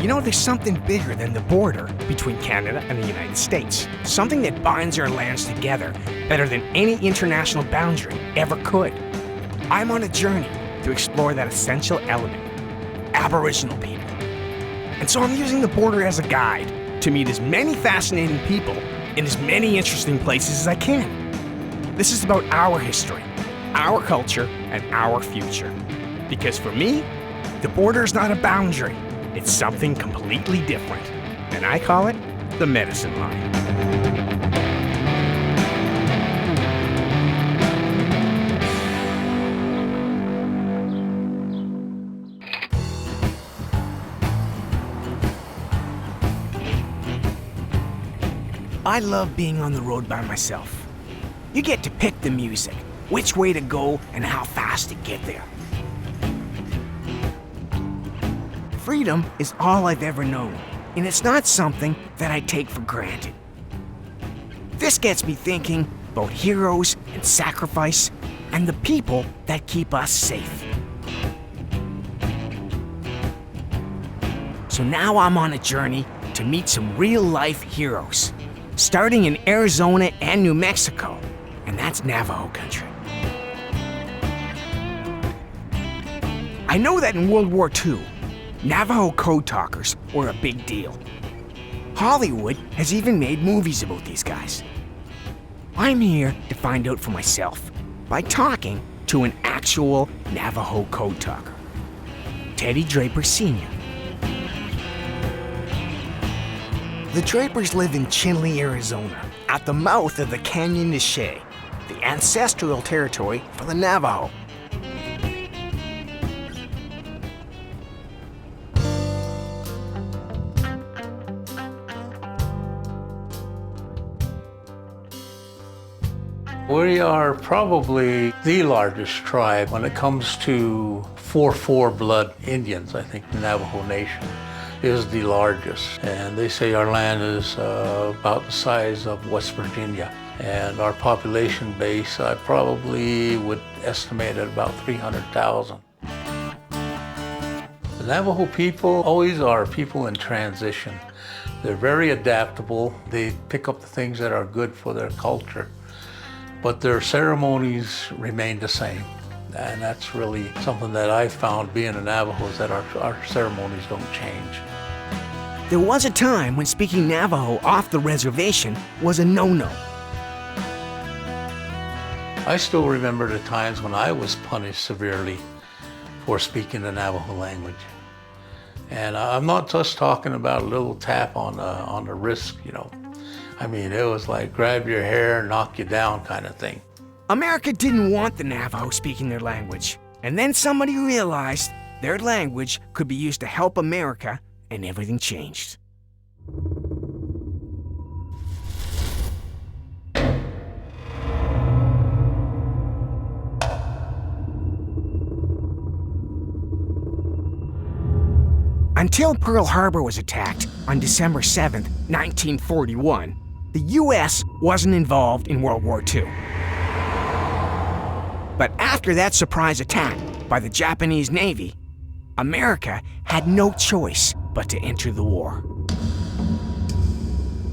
You know, there's something bigger than the border between Canada and the United States. Something that binds our lands together better than any international boundary ever could. I'm on a journey to explore that essential element, Aboriginal people. And so I'm using the border as a guide to meet as many fascinating people in as many interesting places as I can. This is about our history, our culture, and our future. Because for me, the border is not a boundary. It's something completely different, and I call it the medicine line. I love being on the road by myself. You get to pick the music, which way to go, and how fast to get there. Freedom is all I've ever known, and it's not something that I take for granted. This gets me thinking about heroes and sacrifice and the people that keep us safe. So now I'm on a journey to meet some real-life heroes, starting in Arizona and New Mexico, and that's Navajo country. I know that in World War II, Navajo code talkers were a big deal. Hollywood has even made movies about these guys. I'm here to find out for myself by talking to an actual Navajo code talker, Teddy Draper Sr. The Drapers live in Chinle, Arizona, at the mouth of the Canyon de Chelly, the ancestral territory for the Navajo. We are probably the largest tribe when it comes to 4/4 blood Indians. I think the Navajo Nation is the largest. And they say our land is about the size of West Virginia. And our population base, I probably would estimate at about 300,000. The Navajo people always are people in transition. They're very adaptable. They pick up the things that are good for their culture. But their ceremonies remain the same. And that's really something that I found being a Navajo, is that our ceremonies don't change. There was a time when speaking Navajo off the reservation was a no-no. I still remember the times when I was punished severely for speaking the Navajo language. And I'm not just talking about a little tap on the wrist, you know. I mean, it was like grab your hair, knock you down kind of thing. America didn't want the Navajo speaking their language. And then somebody realized their language could be used to help America, and everything changed. Until Pearl Harbor was attacked on December 7th, 1941, the U.S. wasn't involved in World War II. But after that surprise attack by the Japanese Navy, America had no choice but to enter the war.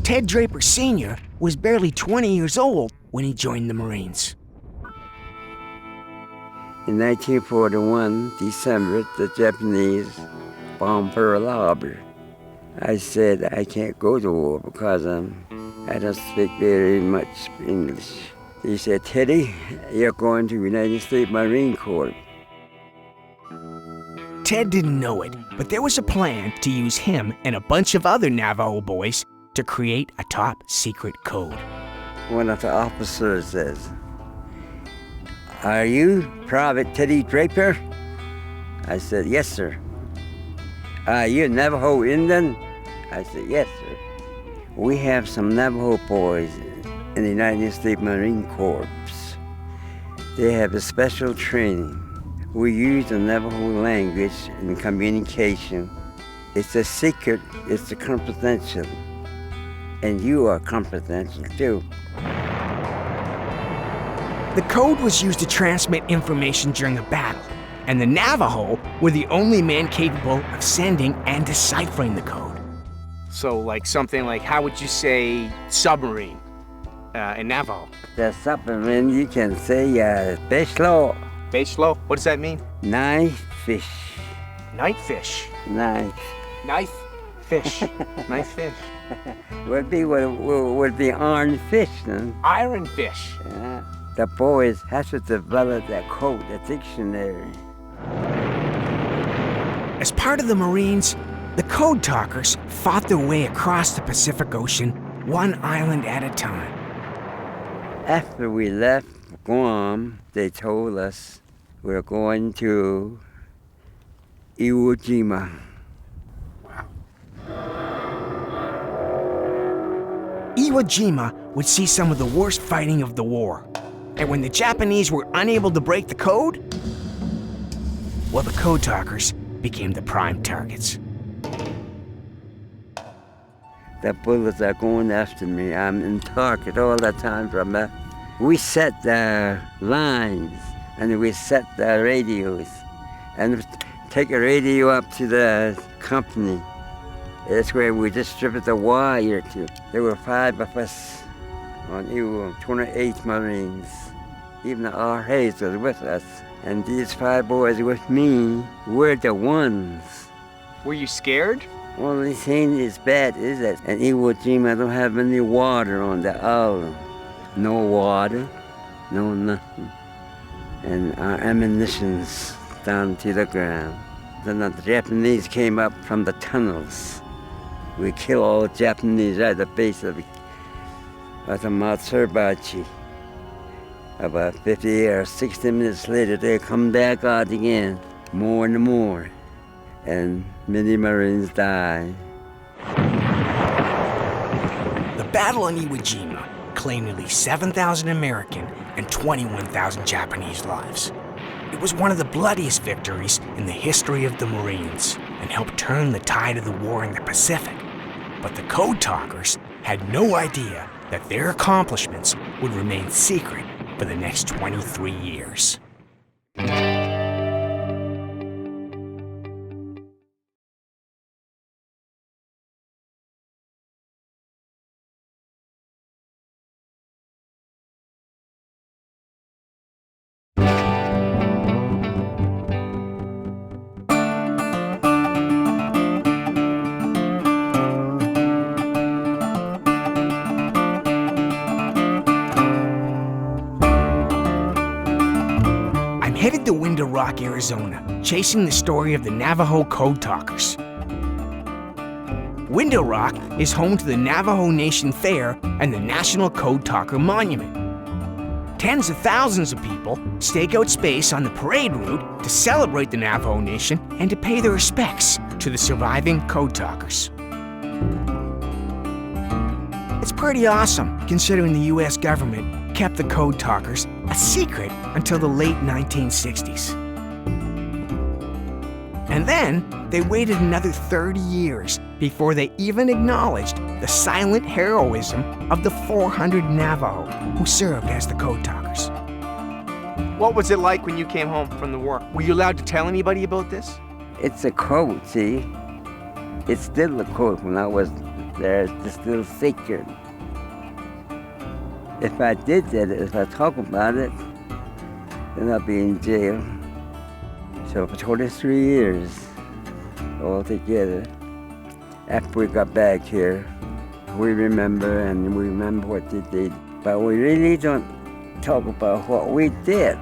Ted Draper Sr. was barely 20 years old when he joined the Marines. In 1941, December, the Japanese bombed Pearl Harbor. I said I can't go to war because I don't speak very much English. He said, Teddy, you're going to United States Marine Corps. Ted didn't know it, but there was a plan to use him and a bunch of other Navajo boys to create a top-secret code. One of the officers says, "Are you Private Teddy Draper?" I said, "Yes, sir." "Are you Navajo Indian?" I said, "Yes, sir." We have some Navajo boys in the United States Marine Corps. They have a special training. We use the Navajo language in communication. It's a secret, it's a confidential. And you are confidential too. The code was used to transmit information during a battle, and the Navajo were the only men capable of sending and deciphering the code. So like something like, how would you say submarine in Navajo? The supplement you can say fish low. Fish-lo? What does that mean? Knife fish. Night fish. Knife. Knife fish. Knife fish. Would be orange fish then. Iron fish. Yeah. The boys have to develop that code, the dictionary. As part of the Marines, the code talkers fought their way across the Pacific Ocean, one island at a time. After we left Guam, they told us we're going to Iwo Jima. Iwo Jima would see some of the worst fighting of the war. And when the Japanese were unable to break the code, well, the code talkers became the prime targets. The bullets are going after me. I'm in target all the time from that. We set the lines and we set the radios and take a radio up to the company. That's where we distribute the wire to. There were 5 of us on Iwo, 28 Marines. Even R. Hayes was with us. And these 5 boys with me were the ones. Were you scared? Only thing is bad is that in Iwo Jima don't have any water on the island. No water, no nothing. And our ammunition's down to the ground. Then the Japanese came up from the tunnels. We killed all the Japanese at the base of the Matsubachi. About 50 or 60 minutes later, they come back out again, more and more. And many Marines died. The battle in Iwo Jima claimed nearly 7,000 American and 21,000 Japanese lives. It was one of the bloodiest victories in the history of the Marines and helped turn the tide of the war in the Pacific. But the code talkers had no idea that their accomplishments would remain secret for the next 23 years. Headed to Window Rock, Arizona, chasing the story of the Navajo code talkers. Window Rock is home to the Navajo Nation Fair and the National Code Talker Monument. Tens of thousands of people stake out space on the parade route to celebrate the Navajo Nation and to pay their respects to the surviving code talkers. It's pretty awesome, considering the US government kept the code talkers a secret until the late 1960s. And then they waited another 30 years before they even acknowledged the silent heroism of the 400 Navajo who served as the code talkers. What was it like when you came home from the war? Were you allowed to tell anybody about this? It's a code, see? It's still a code. When I was there, it's still secret. If I did that, if I talk about it, then I'll be in jail. So for 23 years, all together, after we got back here, we remember what they did. But we really don't talk about what we did.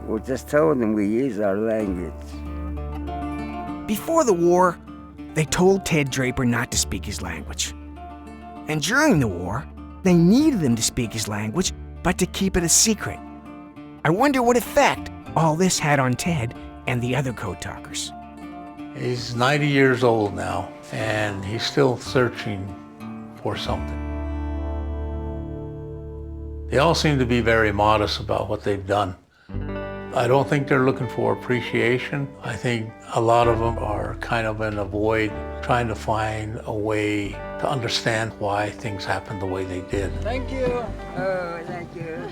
We just told them we use our language. Before the war, they told Ted Draper not to speak his language. And during the war, they needed him to speak his language, but to keep it a secret. I wonder what effect all this had on Ted and the other code talkers. He's 90 years old now, and he's still searching for something. They all seem to be very modest about what they've done. I don't think they're looking for appreciation. I think a lot of them are kind of in a void, trying to find a way to understand why things happened the way they did. Thank you. Oh, thank you.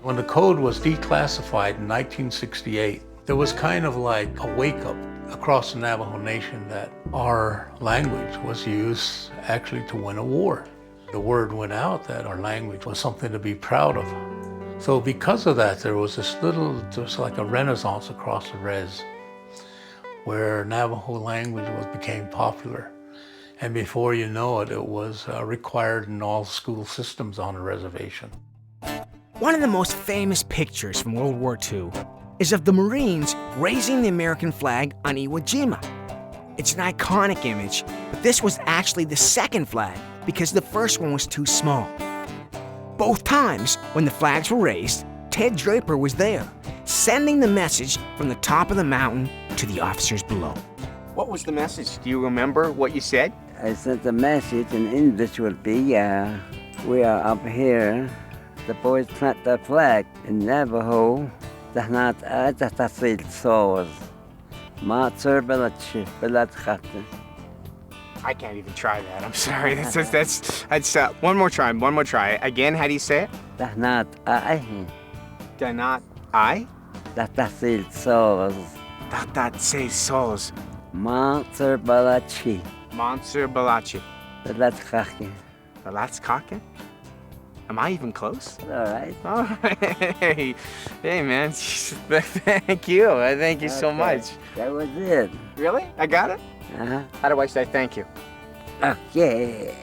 When the code was declassified in 1968, There was kind of like a wake-up across the Navajo Nation that our language was used actually to win a war. The word went out that our language was something to be proud of. So because of that, there was like a renaissance across the res where Navajo language became popular. And before you know it, it was required in all school systems on the reservation. One of the most famous pictures from World War II is of the Marines raising the American flag on Iwo Jima. It's an iconic image, but this was actually the second flag because the first one was too small. Both times, when the flags were raised, Ted Draper was there, sending the message from the top of the mountain to the officers below. What was the message? Do you remember what you said? I sent a message in English would be, we are up here. The boys plant the flag in Navajo. I can't even try that. I'm sorry. That's one more try. Again, how do you say it? Danat I. Danat I? Tatasil Sos. That says souls. Monster Balachi. Monster Balachi. Balatskake. Balatskake? Am I even close? All right. All right. Hey, man. Thank you. Thank you so much. That was it. Really? I got it? Uh-huh. How do I say thank you? Okay.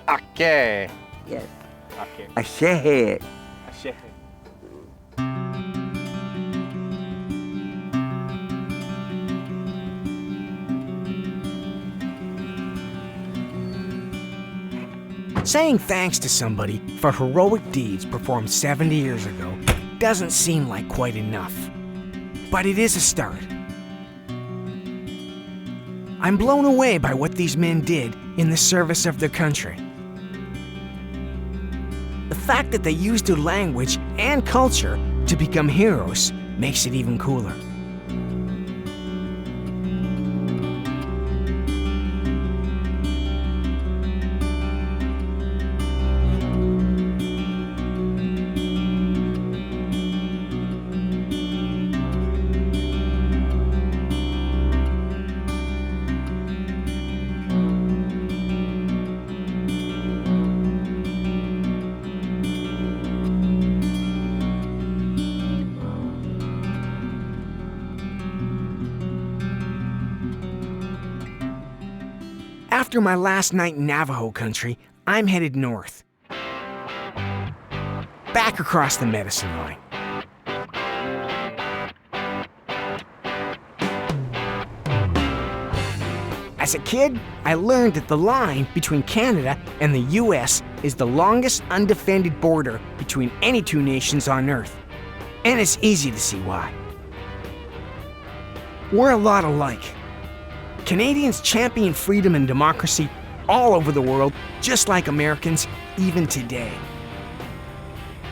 Okay. Yes. Okay. Ashe. Ashe. Saying thanks to somebody for heroic deeds performed 70 years ago doesn't seem like quite enough. But it is a start. I'm blown away by what these men did in the service of their country. The fact that they used their language and culture to become heroes makes it even cooler. After my last night in Navajo country, I'm headed north. Back across the medicine line. As a kid, I learned that the line between Canada and the US is the longest undefended border between any two nations on Earth. And it's easy to see why. We're a lot alike. Canadians champion freedom and democracy all over the world, just like Americans, even today.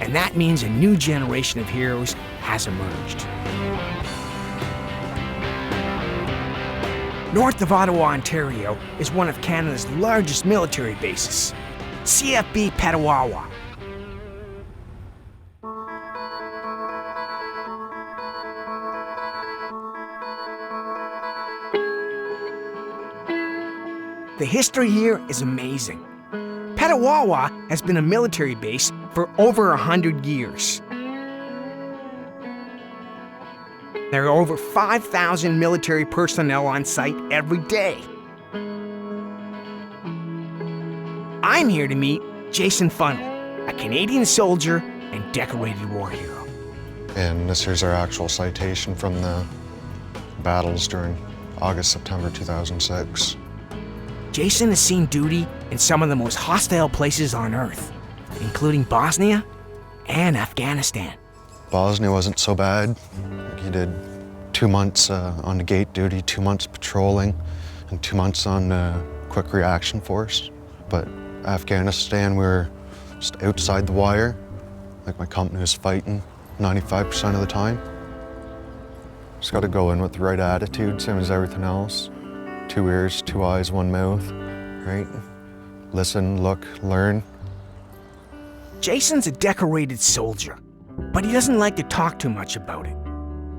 And that means a new generation of heroes has emerged. North of Ottawa, Ontario, is one of Canada's largest military bases, CFB Petawawa. The history here is amazing. Petawawa has been a military base for over 100 years. There are over 5,000 military personnel on site every day. I'm here to meet Jason Funnell, a Canadian soldier and decorated war hero. And this here's our actual citation from the battles during August, September 2006. Jason has seen duty in some of the most hostile places on Earth, including Bosnia and Afghanistan. Bosnia wasn't so bad. He did 2 months on the gate duty, 2 months patrolling, and 2 months on quick reaction force. But Afghanistan, we were just outside the wire. Like my company was fighting 95% of the time. Just gotta go in with the right attitude, same as everything else. 2 ears, 2 eyes, 1 mouth, right? Listen, look, learn. Jason's a decorated soldier, but he doesn't like to talk too much about it.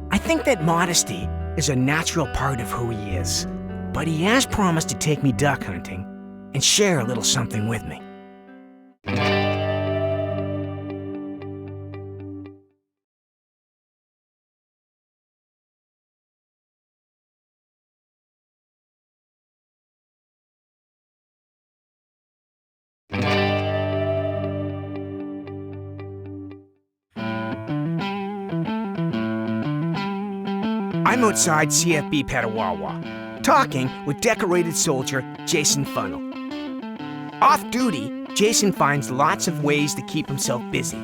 I think that modesty is a natural part of who he is, but he has promised to take me duck hunting and share a little something with me. I'm outside CFB Petawawa, talking with decorated soldier Jason Funnel. Off duty, Jason finds lots of ways to keep himself busy.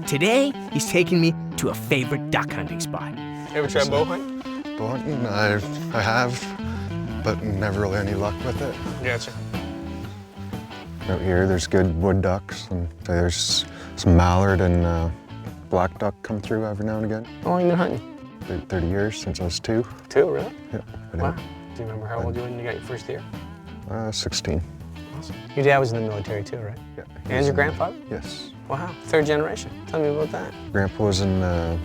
Today, he's taking me to a favorite duck hunting spot. Ever tried bow hunting? Bow hunting, I have, but never really any luck with it. Gotcha. Out here, there's good wood ducks, and there's some mallard and black duck come through every now and again. How long have you been hunting? 30 years since I was 2. 2, really? Yeah. Wow. Do you remember how old you were when you got your first deer? 16. Awesome. Your dad was in the military too, right? Yeah. And your grandfather? Yes. Wow. 3rd generation. Tell me about that. Grandpa was in the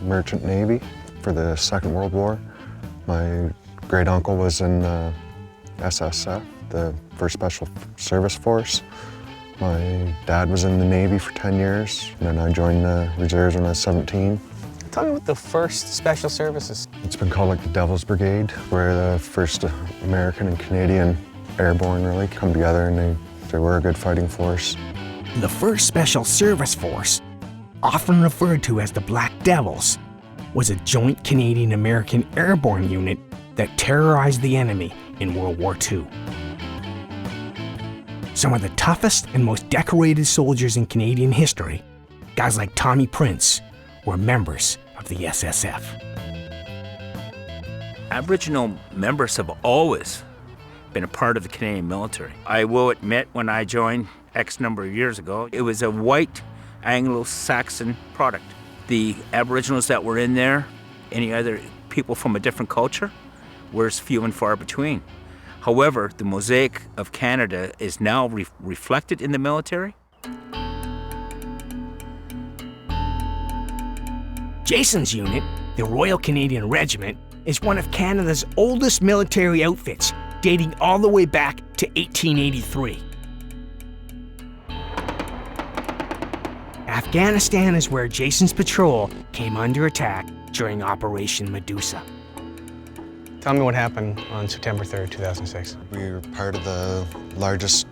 Merchant Navy for the Second World War. My great uncle was in the SSF, the First Special Service Force. My dad was in the Navy for 10 years, and then I joined the reserves when I was 17. Tell me what the 1st Special Services. It's been called like the Devil's Brigade, where the first American and Canadian airborne really come together, and they were a good fighting force. The 1st Special Service Force, often referred to as the Black Devils, was a joint Canadian-American airborne unit that terrorized the enemy in World War II. Some of the toughest and most decorated soldiers in Canadian history, guys like Tommy Prince, were members of the SSF. Aboriginal members have always been a part of the Canadian military. I will admit, when I joined X number of years ago, it was a white Anglo-Saxon product. The Aboriginals that were in there, any other people from a different culture, were few and far between. However, the mosaic of Canada is now reflected in the military. Jason's unit, the Royal Canadian Regiment, is one of Canada's oldest military outfits, dating all the way back to 1883. Afghanistan is where Jason's patrol came under attack during Operation Medusa. Tell me what happened on September 3rd, 2006. We were part of the largest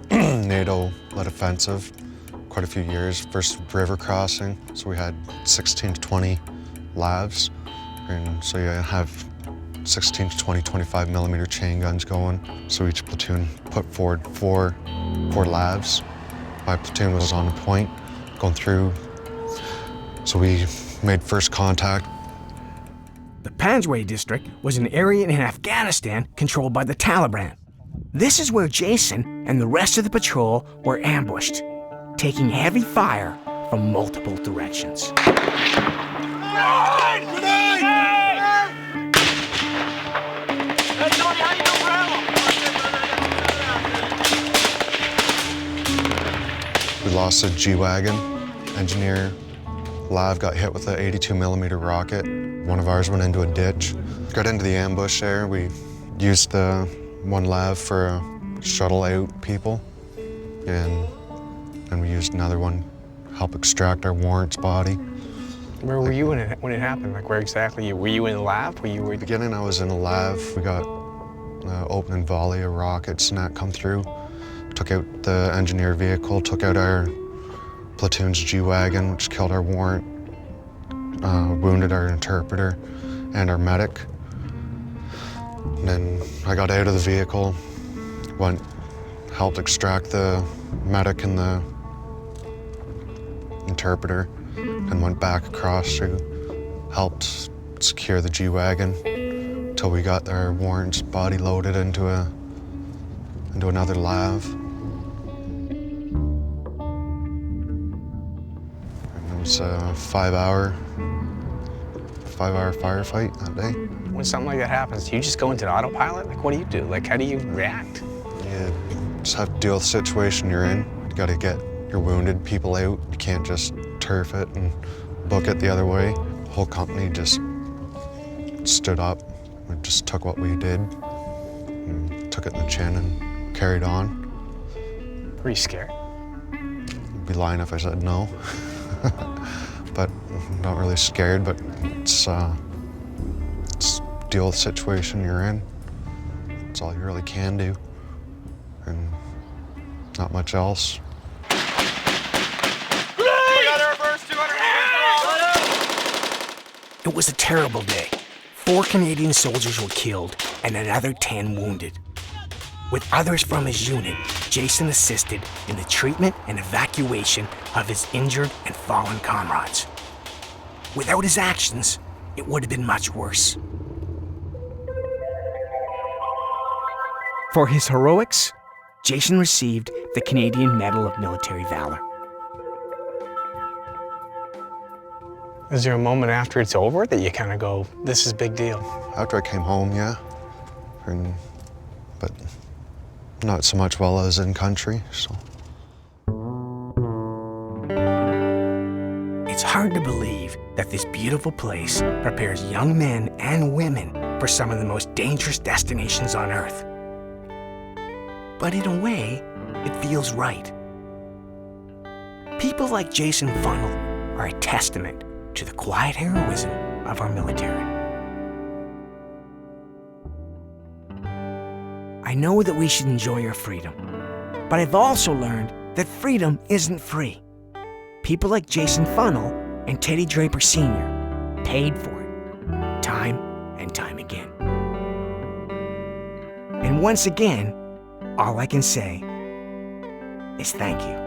NATO-led offensive, quite a few years. First river crossing, so we had 16 to 20 lavs, and so you have 16 to 20 25 millimeter chain guns going. So each platoon put forward four lavs. My platoon was on point, going through. So we made first contact. The Panjwai district was an area in Afghanistan controlled by the Taliban. This is where Jason and the rest of the patrol were ambushed, taking heavy fire from multiple directions. We lost a G-Wagon. Engineer Lav got hit with an 82 millimeter rocket. One of ours went into a ditch. Got into the ambush there. We used the one Lav for shuttle out people, and then we used another one to help extract our warrant's body. Where were you when it happened? Like, where exactly? Were you in the lab? Were you? In the beginning, I was in a Lav. We got an opening volley of rockets and that come through. Took out the engineer vehicle, took out our platoon's G-Wagon, which killed our warrant, wounded our interpreter and our medic. And then I got out of the vehicle, helped extract the medic and the interpreter, and went back across to helped secure the G-Wagon until we got our warrant's body loaded into another Lav. And it was a 5-hour firefight that day. When something like that happens, do you just go into autopilot? Like, what do you do? Like, how do you react? You just have to deal with the situation you're in. You gotta get your wounded people out. You can't just turf it and book it the other way. The whole company just stood up. We just took what we did, and took it in the chin and carried on. Were you scared? I'd be lying if I said no. But I'm not really scared, but it's deal with the situation you're in. That's all you really can do, and not much else. It was a terrible day. 4 Canadian soldiers were killed and another 10 wounded. With others from his unit, Jason assisted in the treatment and evacuation of his injured and fallen comrades. Without his actions, it would have been much worse. For his heroics, Jason received the Canadian Medal of Military Valor. Is there a moment after it's over that you kind of go, this is a big deal? After I came home, yeah, but not so much while I was in country, so. It's hard to believe that this beautiful place prepares young men and women for some of the most dangerous destinations on Earth. But in a way, it feels right. People like Jason Funnell are a testament to the quiet heroism of our military. I know that we should enjoy our freedom, but I've also learned that freedom isn't free. People like Jason Funnell and Teddy Draper Sr. paid for it, time and time again. And once again, all I can say is thank you.